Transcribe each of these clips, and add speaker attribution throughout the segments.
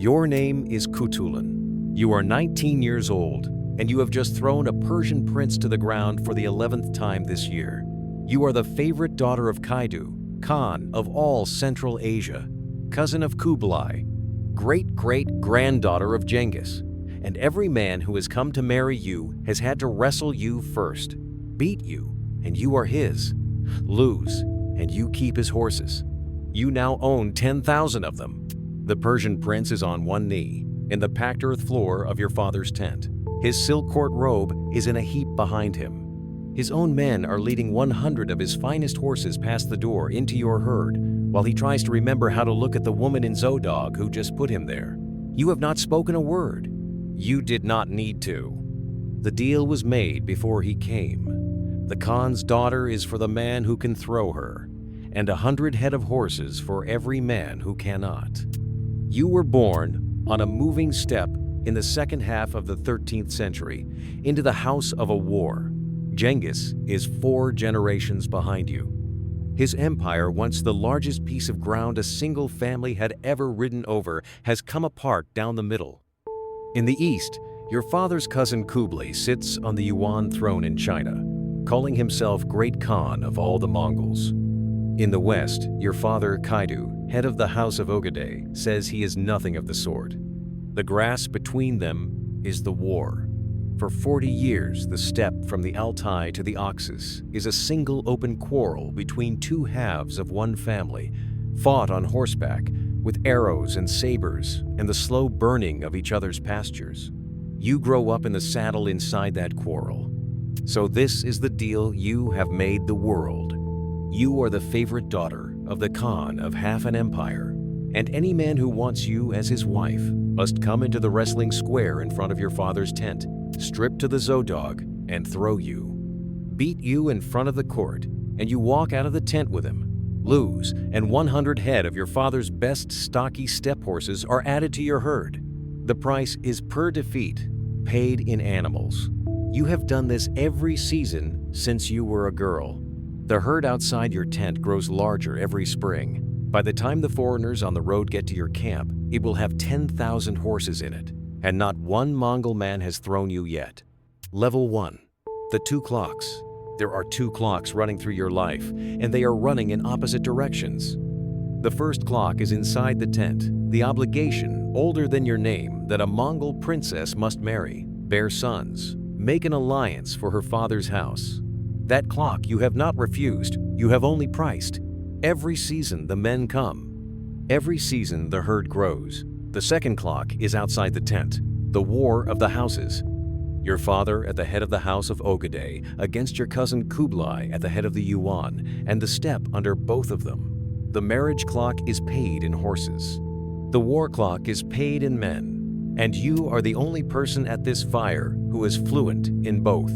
Speaker 1: Your name is Khutulun. You are 19 years old, and you have just thrown a Persian prince to the ground for the 11th time this year. You are the favorite daughter of Kaidu Khan of all Central Asia, cousin of Kublai, great-great-granddaughter of Genghis, and every man who has come to marry you has had to wrestle you first, beat you, and you are his, lose, and you keep his horses. You now own 10,000 of them. The Persian prince is on one knee, in the packed earth floor of your father's tent. His silk court robe is in a heap behind him. His own men are leading 100 of his finest horses past the door into your herd, while he tries to remember how to look at the woman in zodog who just put him there. You have not spoken a word. You did not need to. The deal was made before he came. The Khan's daughter is for the man who can throw her, and 100 head of horses for every man who cannot. You were born on a moving steppe in the second half of the 13th century into the house of a war. Genghis is 4 generations behind you. His empire, once the largest piece of ground a single family had ever ridden over, has come apart down the middle. In the east, your father's cousin Kublai sits on the Yuan throne in China, calling himself Great Khan of all the Mongols. In the west, your father Kaidu, head of the House of Ögedei, says he is nothing of the sort. The grass between them is the war. For 40 years, the steppe from the Altai to the Oxus is a single open quarrel between 2 halves of one family, fought on horseback, with arrows and sabers and the slow burning of each other's pastures. You grow up in the saddle inside that quarrel. So this is the deal you have made the world. You are the favorite daughter of the Khan of half an empire, and any man who wants you as his wife must come into the wrestling square in front of your father's tent, strip to the zodog, and throw you. Beat you in front of the court, and you walk out of the tent with him. Lose, and 100 head of your father's best stocky steppe horses are added to your herd. The price is per defeat, paid in animals. You have done this every season since you were a girl. The herd outside your tent grows larger every spring. By the time the foreigners on the road get to your camp, it will have 10,000 horses in it, and not one Mongol man has thrown you yet. Level 1. The 2 clocks. There are 2 clocks running through your life, and they are running in opposite directions. The first clock is inside the tent, the obligation, older than your name, that a Mongol princess must marry, bear sons, make an alliance for her father's house. That clock you have not refused, you have only priced. Every season the men come. Every season the herd grows. The second clock is outside the tent, the war of the houses. Your father at the head of the House of Ögedei against your cousin Kublai at the head of the Yuan, and the steppe under both of them. The marriage clock is paid in horses. The war clock is paid in men, and you are the only person at this fire who is fluent in both.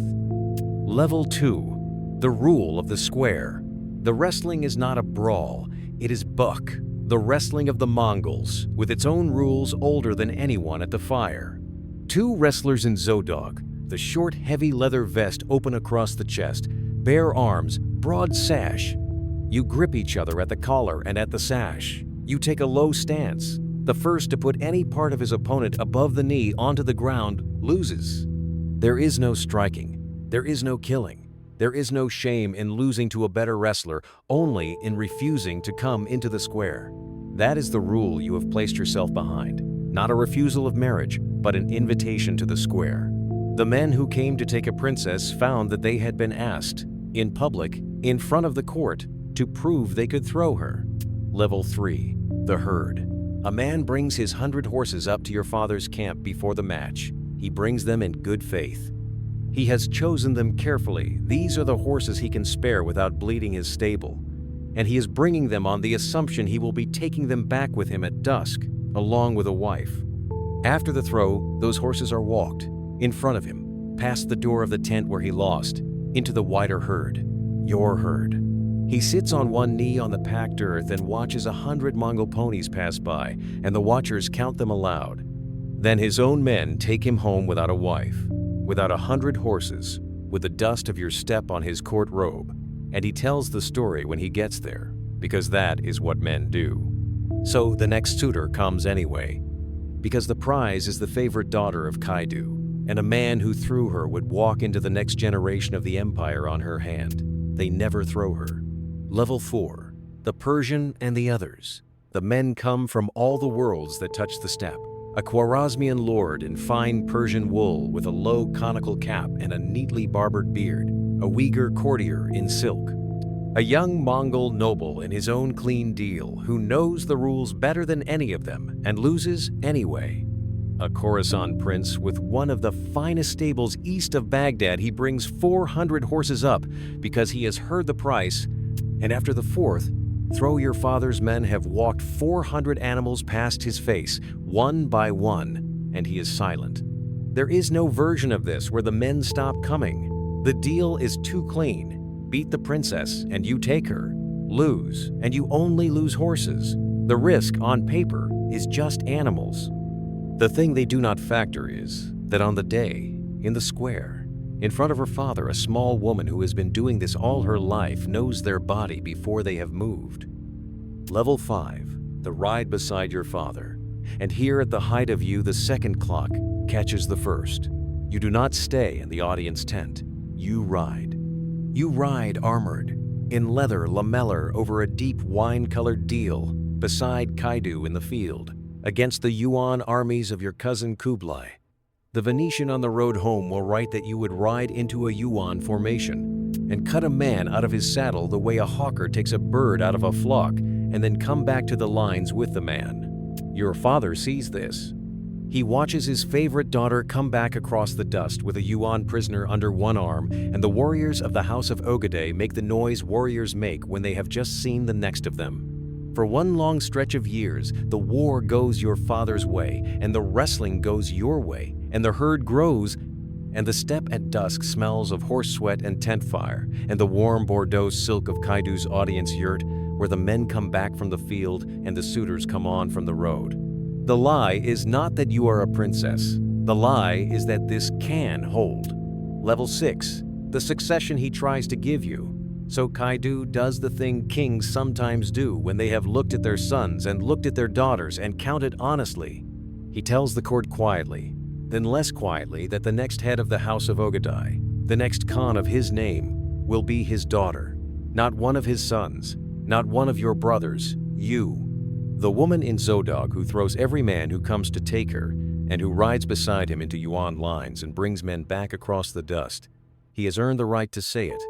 Speaker 1: Level 2. The rule of the square. The wrestling is not a brawl, it is buck, the wrestling of the Mongols, with its own rules older than anyone at the fire. 2 wrestlers in zodog, the short, heavy leather vest open across the chest, bare arms, broad sash. You grip each other at the collar and at the sash. You take a low stance. The first to put any part of his opponent above the knee onto the ground loses. There is no striking. There is no killing. There is no shame in losing to a better wrestler, only in refusing to come into the square. That is the rule you have placed yourself behind. Not a refusal of marriage, but an invitation to the square. The men who came to take a princess found that they had been asked, in public, in front of the court, to prove they could throw her. Level 3. The herd. A man brings his 100 horses up to your father's camp before the match. He brings them in good faith. He has chosen them carefully. These are the horses he can spare without bleeding his stable. And he is bringing them on the assumption he will be taking them back with him at dusk, along with a wife. After the throw, those horses are walked, in front of him, past the door of the tent where he lost, into the wider herd, your herd. He sits on one knee on the packed earth and watches 100 Mongol ponies pass by, and the watchers count them aloud. Then his own men take him home without a wife, without 100 horses, with the dust of your steppe on his court robe, and he tells the story when he gets there, because that is what men do. So the next suitor comes anyway. because the prize is the favorite daughter of Kaidu, and a man who threw her would walk into the next generation of the empire on her hand. They never throw her. Level 4. The Persian and the Others. The men come from all the worlds that touch the steppe. A Khwarezmian lord in fine Persian wool with a low conical cap and a neatly barbered beard. A Uyghur courtier in silk. A young Mongol noble in his own clean deal who knows the rules better than any of them and loses anyway. A Khorasan prince with one of the finest stables east of Baghdad. He brings 400 horses up because he has heard the price, and after the fourth, throw your father's men have walked 400 animals past his face, one by one, and he is silent. There is no version of this where the men stop coming. The deal is too clean. Beat the princess and you take her. Lose and you only lose horses. The risk on paper is just animals. The thing they do not factor is that on the day, in the square, in front of her father, a small woman who has been doing this all her life knows their body before they have moved. Level 5. The Ride Beside Your Father. And here at the height of you, the second clock catches the first. You do not stay in the audience tent. You ride. You ride armored, in leather lamellar over a deep wine-colored deal, beside Kaidu in the field, against the Yuan armies of your cousin Kublai. The Venetian on the road home will write that you would ride into a Yuan formation and cut a man out of his saddle the way a hawker takes a bird out of a flock and then come back to the lines with the man. Your father sees this. He watches his favorite daughter come back across the dust with a Yuan prisoner under one arm, and the warriors of the House of Ögedei make the noise warriors make when they have just seen the next of them. For one long stretch of years, the war goes your father's way, and the wrestling goes your way, and the herd grows, and the steppe at dusk smells of horse sweat and tent fire, and the warm Bordeaux silk of Kaidu's audience yurt, where the men come back from the field and the suitors come on from the road. The lie is not that you are a princess. The lie is that this can hold. Level 6. The succession he tries to give you. So Kaidu does the thing kings sometimes do when they have looked at their sons and looked at their daughters and counted honestly. He tells the court quietly, then less quietly, that the next head of the House of Ögedei, the next Khan of his name, will be his daughter. Not one of his sons, not one of your brothers, you. The woman in Zodog who throws every man who comes to take her and who rides beside him into Yuan lines and brings men back across the dust. He has earned the right to say it.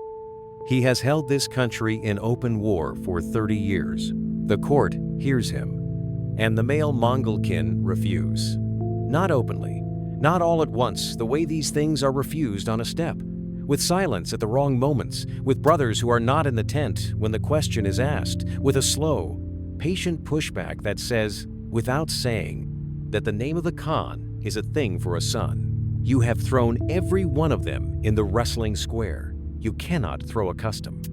Speaker 1: He has held this country in open war for 30 years. The court hears him, and the male Mongol kin refuse. Not openly, not all at once, the way these things are refused on a steppe, with silence at the wrong moments, with brothers who are not in the tent when the question is asked, with a slow, patient pushback that says, without saying, that the name of the Khan is a thing for a son. You have thrown every one of them in the wrestling square. You cannot throw a custom.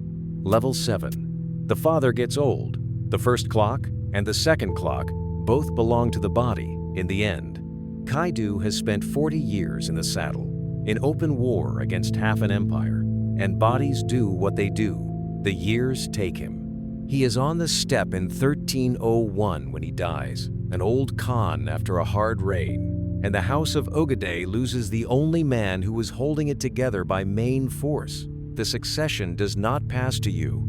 Speaker 1: Level 7. The father gets old. The first clock and the second clock both belong to the body in the end. Kaidu has spent 40 years in the saddle, in open war against half an empire, and bodies do what they do. The years take him. He is on the steppe in 1301 when he dies, an old Khan after a hard reign, and the House of Ögedei loses the only man who was holding it together by main force. The succession does not pass to you.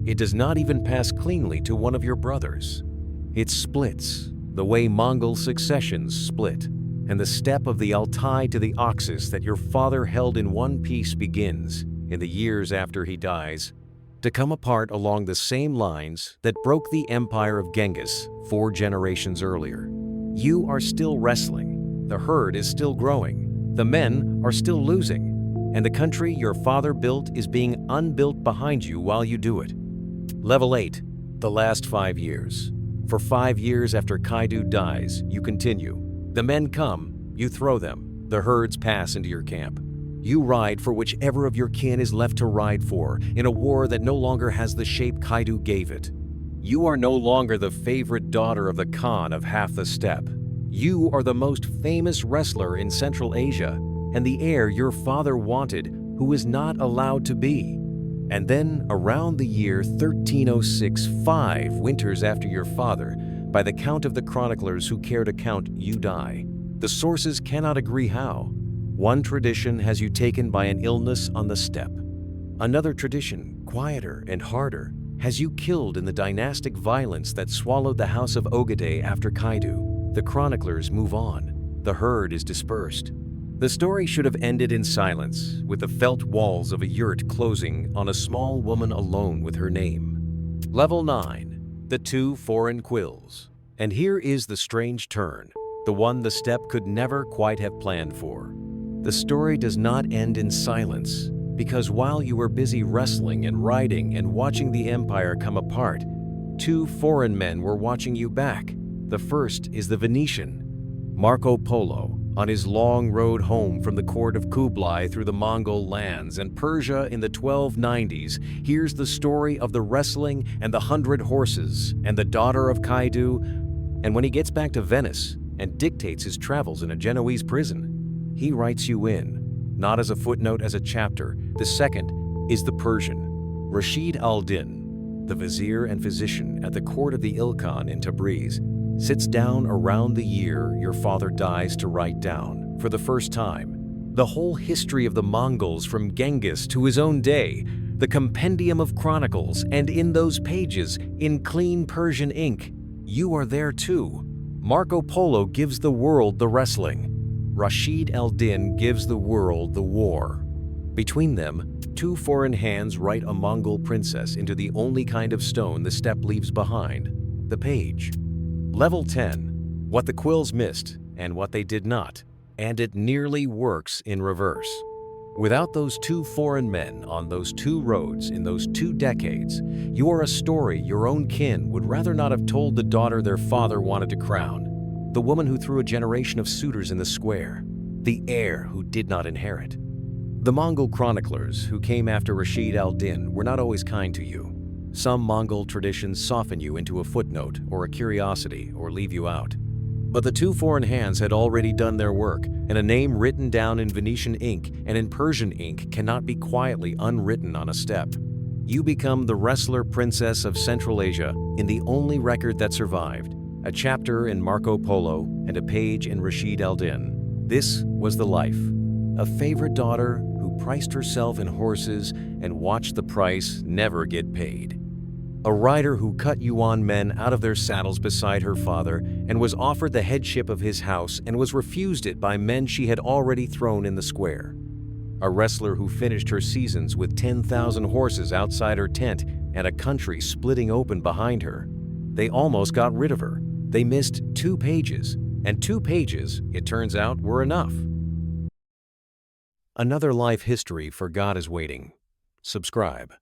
Speaker 1: It does not even pass cleanly to one of your brothers. It splits, the way Mongol successions split, and the steppe of the Altai to the Oxus that your father held in one piece begins, in the years after he dies, to come apart along the same lines that broke the empire of Genghis 4 generations earlier. You are still wrestling, the herd is still growing, the men are still losing, and the country your father built is being unbuilt behind you while you do it. Level 8. The last 5 years. For 5 years after Kaidu dies, you continue. The men come, you throw them, the herds pass into your camp. You ride for whichever of your kin is left to ride for, in a war that no longer has the shape Kaidu gave it. You are no longer the favorite daughter of the Khan of half the steppe. You are the most famous wrestler in Central Asia, and the heir your father wanted, who is not allowed to be. And then, around the year 1306, 5 winters after your father, By the count of the chroniclers who care to count, you die. The sources cannot agree how. One tradition has you taken by an illness on the steppe. Another tradition, quieter and harder, has you killed in the dynastic violence that swallowed the House of Ögedei after Kaidu. The chroniclers move on. The herd is dispersed. The story should have ended in silence, with the felt walls of a yurt closing on a small woman alone with her name. Level 9. The Two Foreign Quills. And here is the strange turn, the one the steppe could never quite have planned for. The story does not end in silence, because while you were busy wrestling and riding and watching the empire come apart, two foreign men were watching you back. The first is the Venetian, Marco Polo, on his long road home from the court of Kublai through the Mongol lands and Persia in the 1290s. Here's the story of the wrestling and the 100 horses and the daughter of Kaidu. And when he gets back to Venice and dictates his travels in a Genoese prison, he writes you in, not as a footnote, as a chapter. The second is the Persian, Rashid al-Din, the vizier and physician at the court of the Ilkhan in Tabriz, sits down around the year your father dies to write down, for the first time, the whole history of the Mongols from Genghis to his own day, the compendium of chronicles, and in those pages, in clean Persian ink, you are there too. Marco Polo gives the world the wrestling. Rashid al-Din gives the world the war. Between them, two foreign hands write a Mongol princess into the only kind of stone the steppe leaves behind, the page. Level 10. What the quills missed and what they did not, and it nearly works in reverse. Without those two foreign men on those two roads in those 2 decades, you are a story your own kin would rather not have told the daughter their father wanted to crown, the woman who threw a generation of suitors in the square, the heir who did not inherit. The Mongol chroniclers who came after Rashid al-Din were not always kind to you. Some Mongol traditions soften you into a footnote or a curiosity or leave you out. But the two foreign hands had already done their work, and a name written down in Venetian ink and in Persian ink cannot be quietly unwritten on a steppe. You become the wrestler princess of Central Asia in the only record that survived, a chapter in Marco Polo and a page in Rashid al-Din. This was the life. A favorite daughter who priced herself in horses and watched the price never get paid. A rider who cut Yuan men out of their saddles beside her father and was offered the headship of his house and was refused it by men she had already thrown in the square. A wrestler who finished her seasons with 10,000 horses outside her tent and a country splitting open behind her. They almost got rid of her. They missed 2 pages, and 2 pages, it turns out, were enough. Another life history for God is waiting. Subscribe.